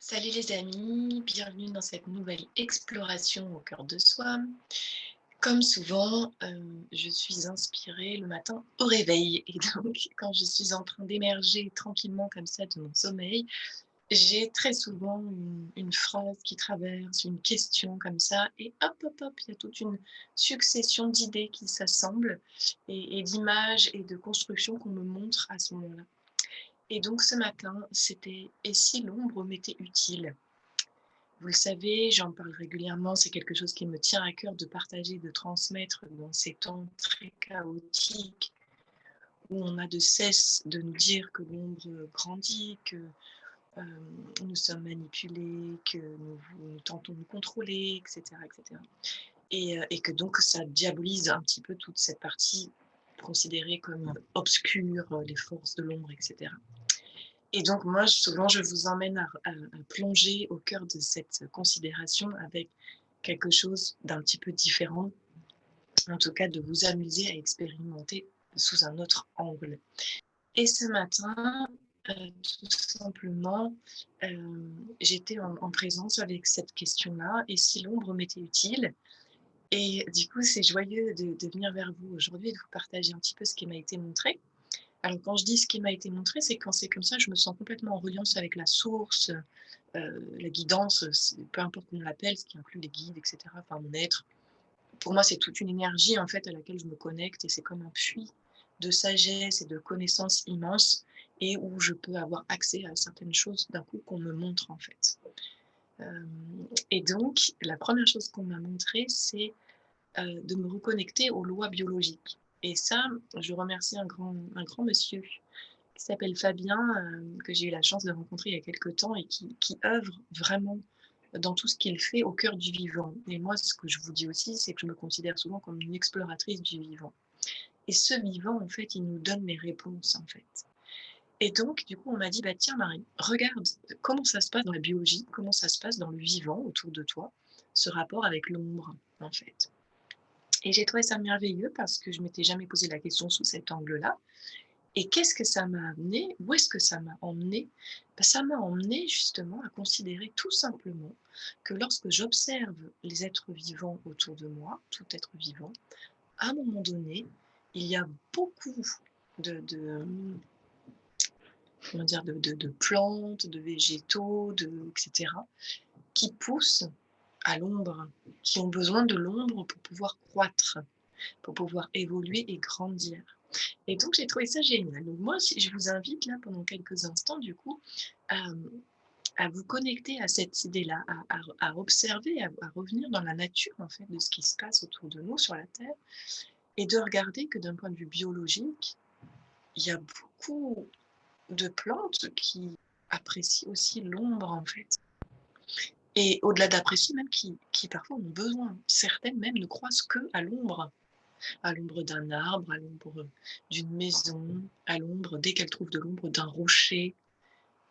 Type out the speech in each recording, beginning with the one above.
Salut les amis, bienvenue dans cette nouvelle exploration au cœur de soi. Comme souvent, je suis inspirée le matin au réveil et donc quand je suis en train d'émerger tranquillement comme ça de mon sommeil, j'ai très souvent une phrase qui traverse, une question comme ça et hop, hop, hop, il y a toute une succession d'idées qui s'assemblent et d'images et de constructions qu'on me montre à ce moment-là. Et donc ce matin, c'était: «Et si l'ombre m'était utile?» Vous le savez, j'en parle régulièrement, c'est quelque chose qui me tient à cœur de partager, de transmettre dans ces temps très chaotiques où on a de cesse de nous dire que l'ombre grandit, que nous sommes manipulés, que nous tentons de nous contrôler, etc. etc. Et que donc ça diabolise un petit peu toute cette partie considérée comme obscure, les forces de l'ombre, etc. Et donc moi, souvent, je vous emmène à plonger au cœur de cette considération avec quelque chose d'un petit peu différent, en tout cas de vous amuser à expérimenter sous un autre angle. Et ce matin, tout simplement, j'étais en présence avec cette question-là: «Et si l'ombre m'était utile?» Et du coup, c'est joyeux de venir vers vous aujourd'hui et de vous partager un petit peu ce qui m'a été montré. Alors quand je dis ce qui m'a été montré, c'est quand c'est comme ça, je me sens complètement en reliance avec la source, la guidance, peu importe comment on l'appelle, ce qui inclut les guides, et cetera, enfin mon être. Pour moi, c'est toute une énergie en fait à laquelle je me connecte et c'est comme un puits de sagesse et de connaissances immenses et où je peux avoir accès à certaines choses d'un coup qu'on me montre en fait. Hem et donc la première chose qu'on m'a montré, c'est de me reconnecter aux lois biologiques. Et ça, je remercie un grand monsieur qui s'appelle Fabien, que j'ai eu la chance de rencontrer il y a quelque temps et qui œuvre vraiment dans tout ce qu'il fait au cœur du vivant. Et moi, ce que je vous dis aussi, c'est que je me considère souvent comme une exploratrice du vivant. Et ce vivant, en fait, il nous donne les réponses, en fait. Et donc, du coup, on m'a dit: «Bah, tiens Marie, regarde comment ça se passe dans la biologie, comment ça se passe dans le vivant autour de toi, ce rapport avec l'ombre, en fait». Et j'ai trouvé ça merveilleux parce que je m'étais jamais posé la question sous cet angle-là. Et qu'est-ce que ça m'a amené? Où est-ce que ça m'a emmené? Bah, ça m'a emmené justement à considérer tout simplement que lorsque j'observe les êtres vivants autour de moi, tout être vivant, à un moment donné, il y a beaucoup comment dire, de plantes, de végétaux, etc., qui poussent à l'ombre, qui ont besoin de l'ombre pour pouvoir croître, pour pouvoir évoluer et grandir. Et donc j'ai trouvé ça génial. Donc moi, si je vous invite là pendant quelques instants du coup à, à vous connecter à cette idée-là, à observer, à revenir dans la nature en fait de ce qui se passe autour de nous sur la Terre et de regarder que d'un point de vue biologique, il y a beaucoup de plantes qui apprécient aussi l'ombre en fait. Et au-delà d'apprécier, même qui parfois ont besoin. Certaines même ne croisent que à l'ombre d'un arbre, à l'ombre d'une maison, à l'ombre, dès qu'elles trouvent de l'ombre, d'un rocher.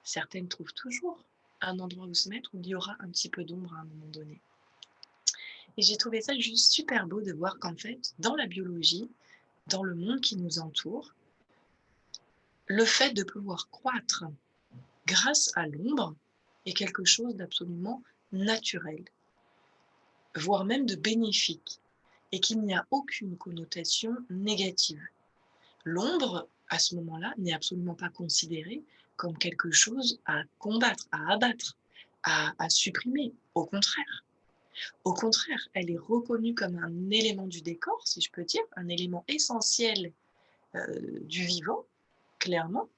Certaines trouvent toujours un endroit où se mettre où il y aura un petit peu d'ombre à un moment donné. Et j'ai trouvé ça juste super beau de voir qu'en fait, dans la biologie, dans le monde qui nous entoure, le fait de pouvoir croître grâce à l'ombre est quelque chose d'absolument naturel, voire même de bénéfique, et qu'il n'y a aucune connotation négative. L'ombre, à ce moment-là, n'est absolument pas considérée comme quelque chose à combattre, à abattre, à supprimer. Au contraire, elle est reconnue comme un élément du décor, si je peux dire, un élément essentiel du vivant, clairement.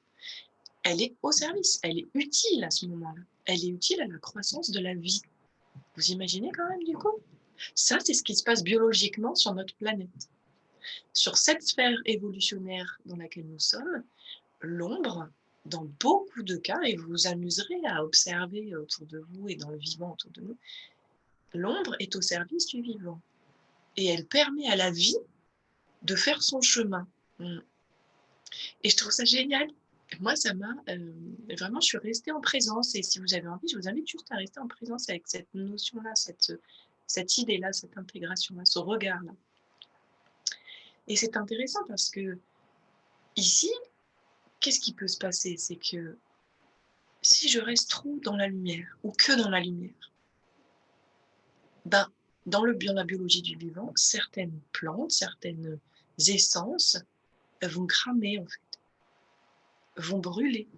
Elle est au service, elle est utile à ce moment-là. Elle est utile à la croissance de la vie. Vous imaginez quand même du coup? Ça, c'est ce qui se passe biologiquement sur notre planète. Sur cette sphère évolutionnaire dans laquelle nous sommes, l'ombre, dans beaucoup de cas, et vous vous amuserez à observer autour de vous et dans le vivant autour de nous, l'ombre est au service du vivant et elle permet à la vie de faire son chemin. Mm. Et je trouve ça génial. Moi, ça m'a vraiment, je suis restée en présence. Et si vous avez envie, je vous invite juste à rester en présence avec cette notion-là, cette idée-là, cette intégration-là, ce regard-là. Et c'est intéressant parce que ici, qu'est-ce qui peut se passer? C'est que Si je reste trop dans la lumière ou que dans la lumière, ben, dans la biologie du vivant, certaines plantes, certaines essences vont cramer en fait, vont brûler.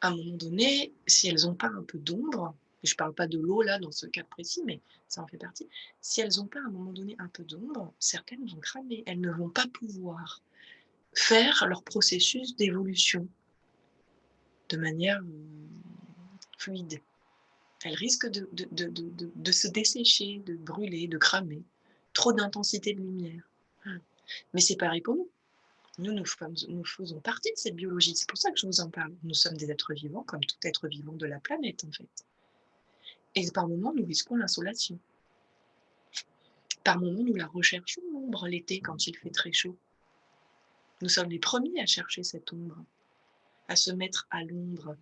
À un moment donné, si elles n'ont pas un peu d'ombre, et je ne parle pas de l'eau là dans ce cas précis, mais ça en fait partie, si elles n'ont pas à un moment donné un peu d'ombre, certaines vont cramer. Elles ne vont pas pouvoir faire leur processus d'évolution de manière fluide. Elles risquent de se dessécher, de brûler, de cramer. Trop d'intensité de lumière. Mais c'est pareil pour nous. Nous faisons partie de cette biologie. C'est pour ça que je vous en parle. Nous sommes des êtres vivants, comme tout être vivant de la planète, en fait. Et par moments, nous risquons l'insolation. Par moments, nous la recherchons, l'ombre, l'été, quand il fait très chaud. Nous sommes les premiers à chercher cette ombre, à se mettre à l'ombre.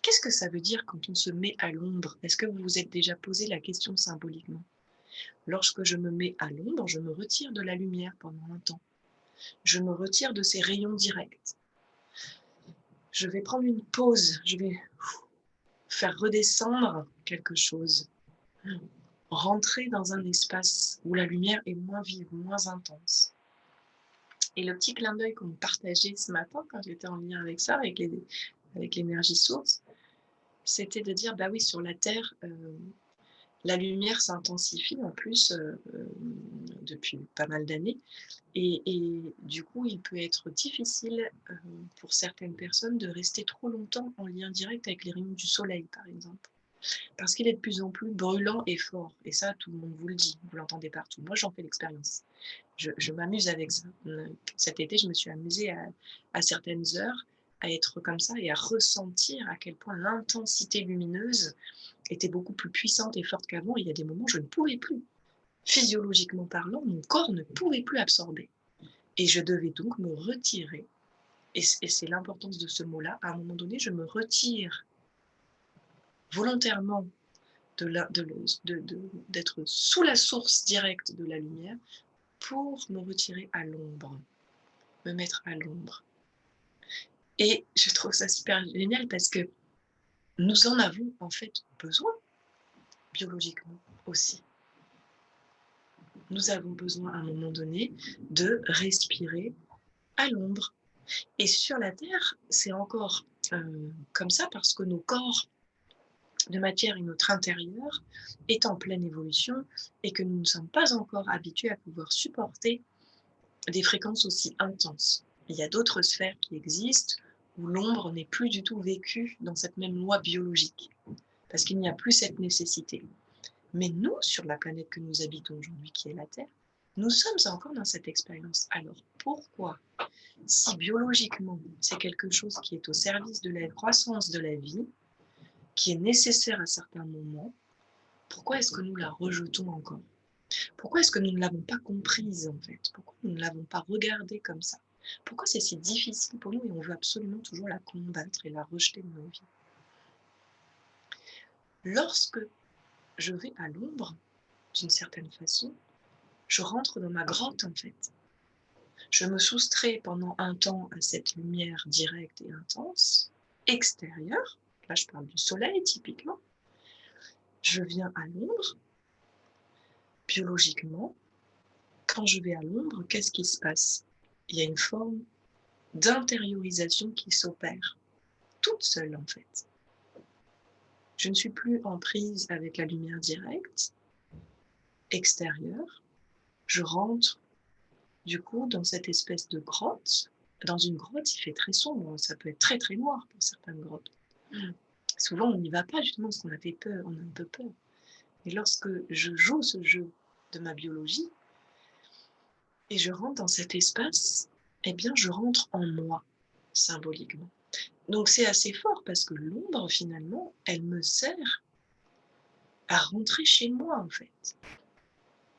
Qu'est-ce que ça veut dire quand on se met à l'ombre? Est-ce que vous vous êtes déjà posé la question symboliquement? Lorsque je me mets à l'ombre, je me retire de la lumière pendant un temps. Je me retire de ces rayons directs. Je vais prendre une pause, je vais faire redescendre quelque chose, rentrer dans un espace où la lumière est moins vive, moins intense. Et le petit clin d'œil qu'on me partageait ce matin quand j'étais en lien avec ça, avec l'énergie source, c'était de dire, bah oui, sur la Terre, la lumière s'intensifie en plus depuis pas mal d'années. Et du coup, il peut être difficile pour certaines personnes de rester trop longtemps en lien direct avec les rayons du soleil, par exemple. Parce qu'il est de plus en plus brûlant et fort. Et ça, tout le monde vous le dit, vous l'entendez partout. Moi, j'en fais l'expérience. Je m'amuse avec ça. Cet été, je me suis amusée à certaines heures à être comme ça et à ressentir à quel point l'intensité lumineuse était beaucoup plus puissante et forte qu'avant. Il y a des moments où je ne pouvais plus. Physiologiquement parlant, mon corps ne pouvait plus absorber. Et je devais donc me retirer. Et c'est l'importance de ce mot-là. À un moment donné, je me retire volontairement d'être sous la source directe de la lumière pour me retirer à l'ombre, me mettre à l'ombre. Et je trouve ça super génial parce que nous en avons en fait besoin, biologiquement aussi. Nous avons besoin à un moment donné de respirer à l'ombre. Et sur la Terre, c'est encore comme ça parce que nos corps de matière et notre intérieur est en pleine évolution et que nous ne sommes pas encore habitués à pouvoir supporter des fréquences aussi intenses. Il y a d'autres sphères qui existent où l'ombre n'est plus du tout vécue dans cette même loi biologique, parce qu'il n'y a plus cette nécessité. Mais nous, sur la planète que nous habitons aujourd'hui, qui est la Terre, nous sommes encore dans cette expérience. Alors pourquoi, si biologiquement c'est quelque chose qui est au service de la croissance de la vie, qui est nécessaire à certains moments, pourquoi est-ce que nous la rejetons encore? Pourquoi est-ce que nous ne l'avons pas comprise en fait? Pourquoi nous ne l'avons pas regardée comme ça? Pourquoi c'est si difficile pour nous et on veut absolument toujours la combattre et la rejeter de nos vies? Lorsque je vais à l'ombre, d'une certaine façon, je rentre dans ma grotte en fait. Je me soustrais pendant un temps à cette lumière directe et intense, extérieure. Là, je parle du soleil typiquement. Je viens à l'ombre. Biologiquement, quand je vais à l'ombre, qu'est-ce qui se passe? Il y a une forme d'intériorisation qui s'opère, toute seule en fait. Je ne suis plus en prise avec la lumière directe, extérieure. Je rentre du coup dans cette espèce de grotte. Dans une grotte, il fait très sombre, ça peut être très très noir pour certaines grottes. Souvent, on n'y va pas justement parce qu'on a fait peur, on a un peu peur. Et lorsque je joue ce jeu de ma biologie et je rentre dans cet espace, eh bien, je rentre en moi, symboliquement. Donc c'est assez fort parce que l'ombre, finalement, elle me sert à rentrer chez moi, en fait.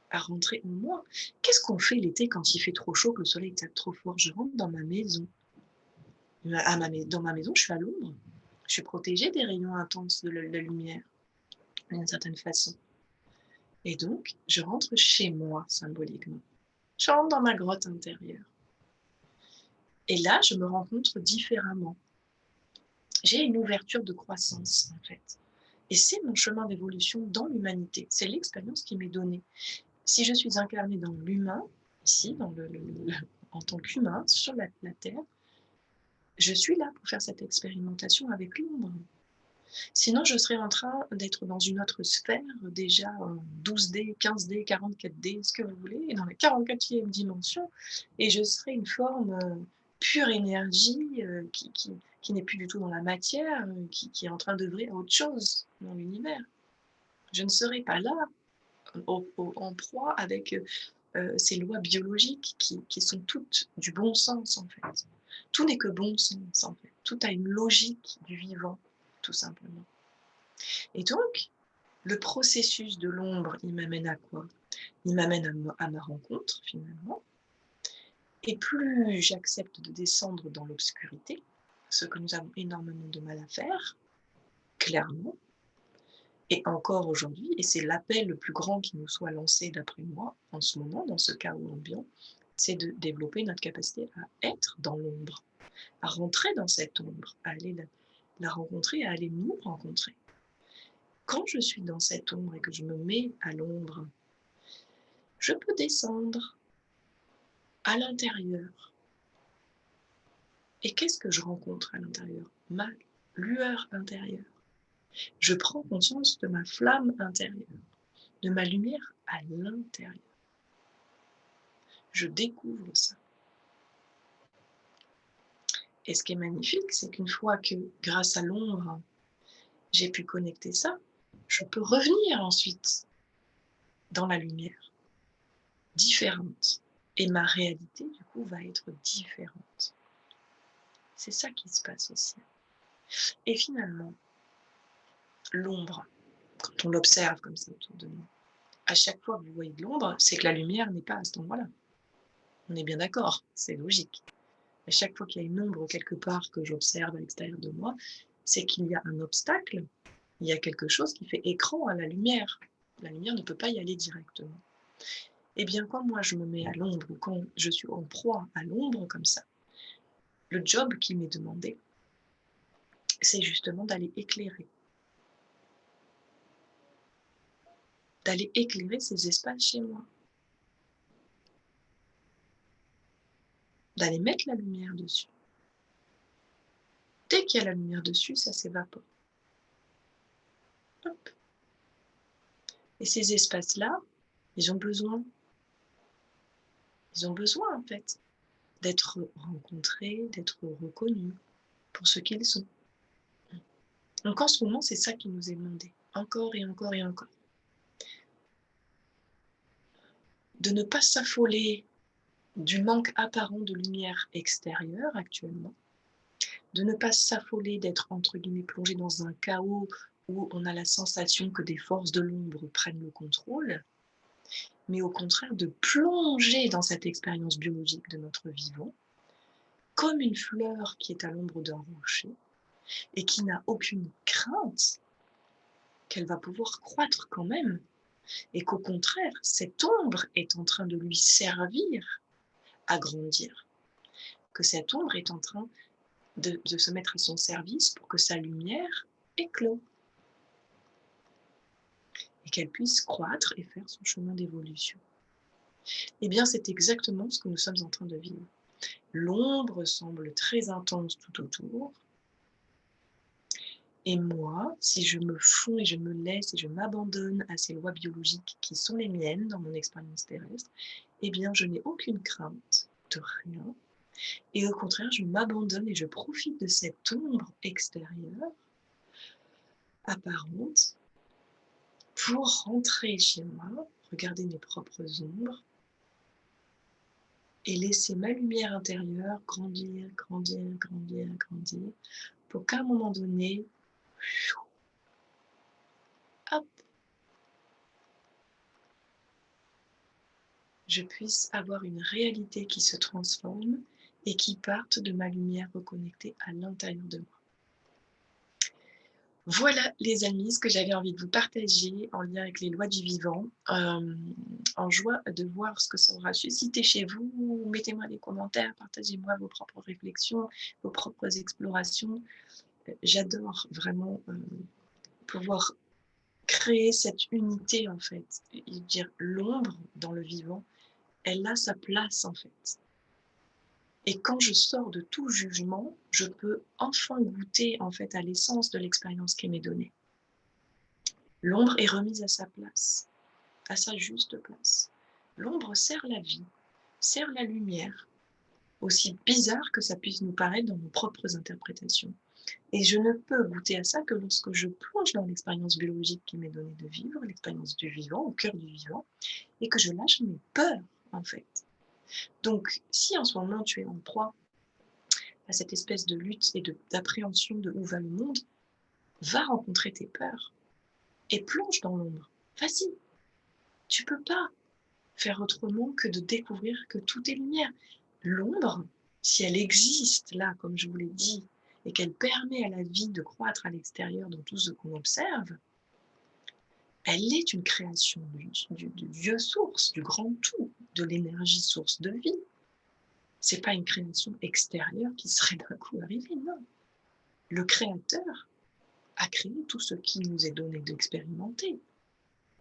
À rentrer en moi. Qu'est-ce qu'on fait l'été quand il fait trop chaud, que le soleil tape trop fort? Je rentre dans ma maison. Dans ma maison, je suis à l'ombre. Je suis protégée des rayons intenses de la lumière, d'une certaine façon. Et donc, je rentre chez moi, symboliquement. Je rentre dans ma grotte intérieure. Et là, je me rencontre différemment. J'ai une ouverture de croissance, en fait. Et c'est mon chemin d'évolution dans l'humanité. C'est l'expérience qui m'est donnée. Si je suis incarnée dans l'humain, ici, en tant qu'humain, sur la Terre, je suis là pour faire cette expérimentation avec l'ombre. Sinon, je serais en train d'être dans une autre sphère, déjà en 12D, 15D, 44D, ce que vous voulez, dans la 44e dimension, et je serais une forme pure énergie qui n'est plus du tout dans la matière, qui est en train d'œuvrer à autre chose dans l'univers. Je ne serais pas là en proie avec ces lois biologiques qui sont toutes du bon sens, en fait. Tout n'est que bon sens, en fait. Tout a une logique du vivant, tout simplement. Et donc, le processus de l'ombre, il m'amène à quoi? Il m'amène à ma rencontre, finalement. Et plus j'accepte de descendre dans l'obscurité, ce que nous avons énormément de mal à faire, clairement, et encore aujourd'hui, et c'est l'appel le plus grand qui nous soit lancé d'après moi, en ce moment, dans ce chaos ambiant, c'est de développer notre capacité à être dans l'ombre, à rentrer dans cette ombre, à aller la rencontrer, à aller nous rencontrer. Quand je suis dans cette ombre et que je me mets à l'ombre, je peux descendre à l'intérieur. Et qu'est-ce que je rencontre à l'intérieur? Ma lueur intérieure. Je prends conscience de ma flamme intérieure, de ma lumière à l'intérieur. Je découvre ça. Et ce qui est magnifique, c'est qu'une fois que, grâce à l'ombre, j'ai pu connecter ça, je peux revenir ensuite dans la lumière, différente. Et ma réalité, du coup, va être différente. C'est ça qui se passe aussi. Et finalement, l'ombre, quand on l'observe comme ça autour de nous, à chaque fois que vous voyez de l'ombre, c'est que la lumière n'est pas à cet endroit-là. On est bien d'accord, c'est logique. À chaque fois qu'il y a une ombre quelque part que j'observe à l'extérieur de moi, c'est qu'il y a un obstacle, il y a quelque chose qui fait écran à la lumière. La lumière ne peut pas y aller directement. Et bien, quand moi je me mets à l'ombre, ou quand je suis en proie à l'ombre comme ça, le job qui m'est demandé, c'est justement d'aller éclairer ces espaces chez moi, d'aller mettre la lumière dessus. Dès qu'il y a la lumière dessus, ça s'évapore. Hop. Et ces espaces-là, ils ont besoin en fait d'être rencontrés, d'être reconnus pour ce qu'ils sont. Donc en ce moment, c'est ça qui nous est demandé, encore et encore et encore. De ne pas s'affoler du manque apparent de lumière extérieure actuellement, de ne pas s'affoler d'être entre guillemets plongé dans un chaos où on a la sensation que des forces de l'ombre prennent le contrôle, mais au contraire de plonger dans cette expérience biologique de notre vivant, comme une fleur qui est à l'ombre d'un rocher et qui n'a aucune crainte qu'elle va pouvoir croître quand même, et qu'au contraire, cette ombre est en train de lui servir à grandir, que cette ombre est en train de se mettre à son service pour que sa lumière éclose et qu'elle puisse croître et faire son chemin d'évolution. Eh bien, c'est exactement ce que nous sommes en train de vivre. L'ombre semble très intense tout autour. Et moi, si je me fonds et je me laisse et je m'abandonne à ces lois biologiques qui sont les miennes dans mon expérience terrestre, eh bien, je n'ai aucune crainte de rien. Et au contraire, je m'abandonne et je profite de cette ombre extérieure, apparente, pour rentrer chez moi, regarder mes propres ombres et laisser ma lumière intérieure grandir, grandir, grandir, grandir, pour qu'à un moment donné, hop, je puisse avoir une réalité qui se transforme et qui parte de ma lumière reconnectée à l'intérieur de moi. Voilà les amis, ce que j'avais envie de vous partager en lien avec les lois du vivant. En joie de voir ce que ça aura suscité chez vous. Mettez-moi des commentaires, partagez-moi vos propres réflexions, vos propres explorations. j'adore vraiment pouvoir créer cette unité en fait et dire l'ombre dans le vivant, elle a sa place en fait. Et quand je sors de tout jugement, je peux enfin goûter en fait à l'essence de l'expérience qui m'est donnée. L'ombre est remise à sa place, à sa juste place. L'ombre sert la vie, sert la lumière, aussi bizarre que ça puisse nous paraître dans nos propres interprétations. Et je ne peux goûter à ça que lorsque je plonge dans l'expérience biologique qui m'est donnée de vivre, l'expérience du vivant, au cœur du vivant, et que je lâche mes peurs, en fait. Donc, si en ce moment tu es en proie à cette espèce de lutte et d'appréhension de où va le monde, va rencontrer tes peurs et plonge dans l'ombre. Vas-y, tu peux pas faire autrement que de découvrir que tout est lumière. L'ombre, si elle existe là, comme je vous l'ai dit, et qu'elle permet à la vie de croître à l'extérieur dans tout ce qu'on observe, elle est une création du Dieu source, du grand tout, de l'énergie source de vie. C'est pas une création extérieure qui serait d'un coup arrivée, non. Le Créateur a créé tout ce qui nous est donné d'expérimenter.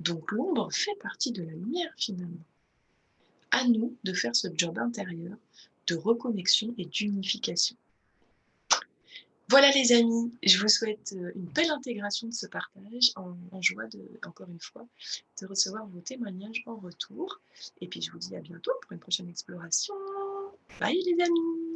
Donc l'ombre fait partie de la lumière finalement. À nous de faire ce job intérieur de reconnexion et d'unification. Voilà les amis, je vous souhaite une belle intégration de ce partage, en joie encore une fois, de recevoir vos témoignages en retour. Et puis je vous dis à bientôt pour une prochaine exploration. Bye les amis!